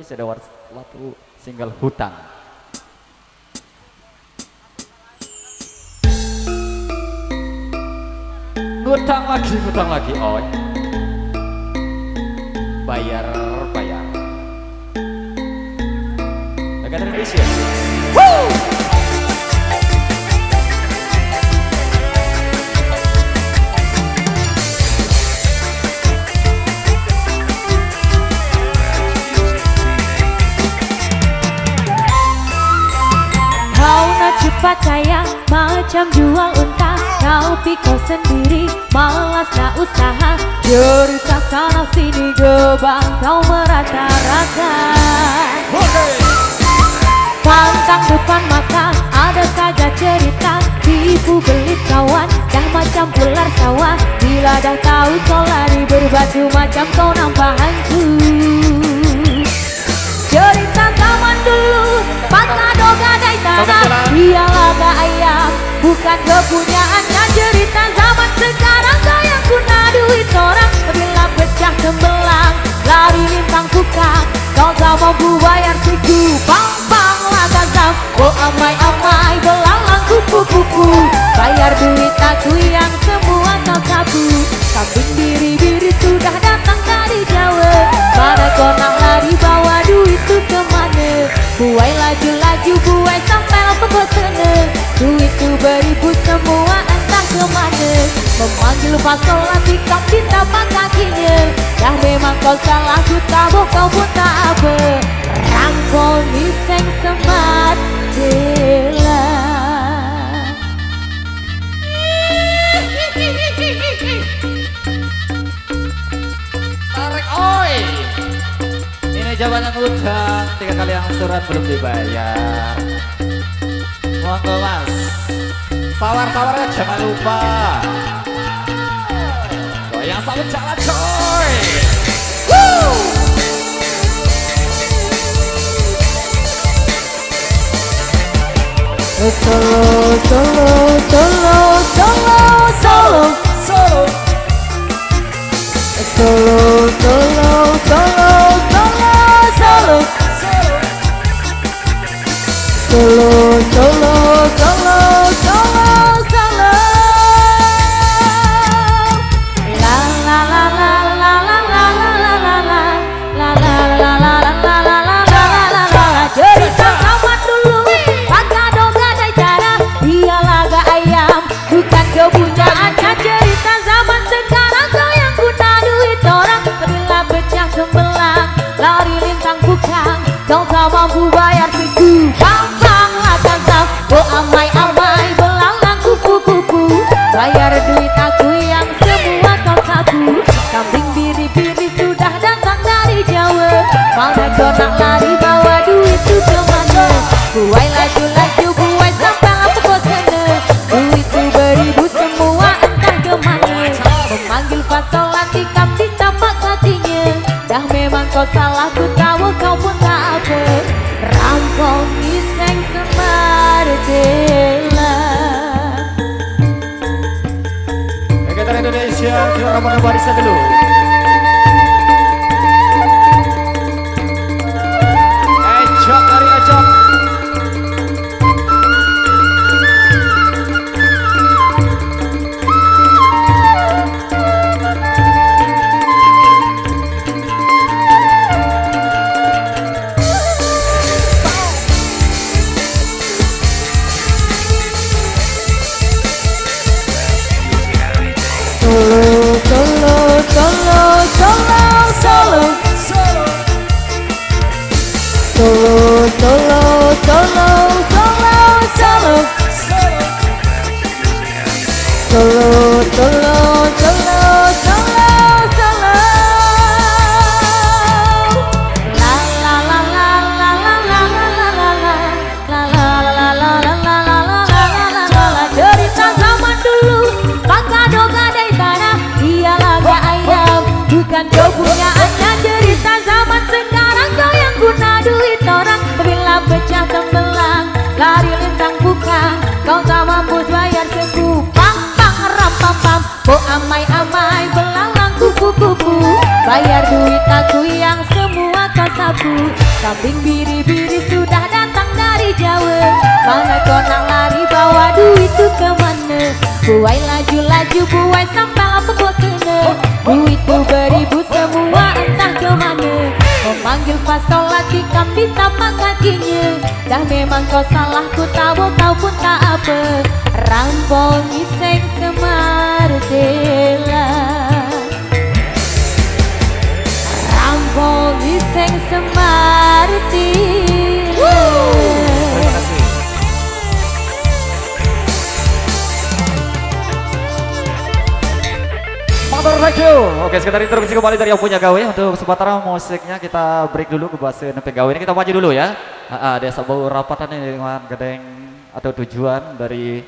ini ada suatu single hutang. Ngutang lagi, oi. Bayar. Negara Indonesia. Woo! Cepat sayang macam jual unta, kau pikir sendiri malas nak usaha. Cerita sana sini gebang kau merata-rata. Pantang depan mata ada saja cerita, tipu belit kawan dah macam ular sawah. Bila dah tahu kau lari berbatu macam kau nampak hantu. Cerita zaman dulu patah doga dari tanah, dia laga ayam bukan kepunyaannya. Cerita zaman sekarang sayang guna duit orang, bila pecah tembelang lari lintang tukang. Kau tak mampu bayar siku pang laga sam. Oh amai belalang kupu-kupu, bayar duit aku yang semua kau sapu. Kambing biri-biri sudah datang dari Jawa, mana kau nak lari bawa duit tu kemana? Buai laju-laju buai sampai pokok sana, duit tu beribu semua entah kemana. Memanggil pasal nanti kau ditapak kakinya, dah memang kau salah ku tahu kau pun tak apa. Rangkol miseng semat dela. Tarik oi. Ini jawaban utang 3 kali yang surat belum dibayar. Monggo mas, sawar-sawarnya jangan lupa. Goyang sawit jalan coy. Woo! Kepunyaannya cerita zaman sekarang kau yang guna duit orang, bila pecah tembelang lari lintang bukang. Kau tak mampu bayar siku pang lakan sam. Oh amai belalang kupu-kupu, bayar duit aku yang semua kau sapu. Kambing biri-biri sudah datang dari Jawa, mana kau nak lari bawa duit tu kemana? Buai laju-laju buai sampai pokok sana, duit tu beribu semua entah kemana. Memanggil pasal nanti kau ditapak hatinya, dah memang kau salah ku tahu kau pun tak apa. Rampong miseng semardela. Negara Indonesia, kita rombongan barisan dulu. Ejok dari ejok. Cerita zaman dulu pakai doga dari tanah, dia laga ayam bukan kepunyaannya. Cerita zaman sekarang kau yang guna duit orang, bila pecah tembelang lari lintang bukang. Kau tak mampu bayar seku pam ram pam. Oh amai belalang kupu-kupu, bayar duit aku yang semua kau sapu. Kambing biri-biri sudah datang dari Jawa. Mana kau nak lari bawa duit tu kemana? Buai laju-laju buai sampai apa kau sana? Duit tu beribu semua entah kemana. Memanggil fasolati kambing tapak kakinya. Dah memang kau salah ku tahu kau pun tak apa. Rampong iseng semar tela. Rampong iseng semar tela. Motor Rajo. Oke, sekitar introduksi kembali dari yang punya gawe. Untuk sementara musiknya kita break dulu ke bahasa nempe gawe ini, kita maju dulu ya. Ada sebuah rapatan ini dengan gedeng atau tujuan dari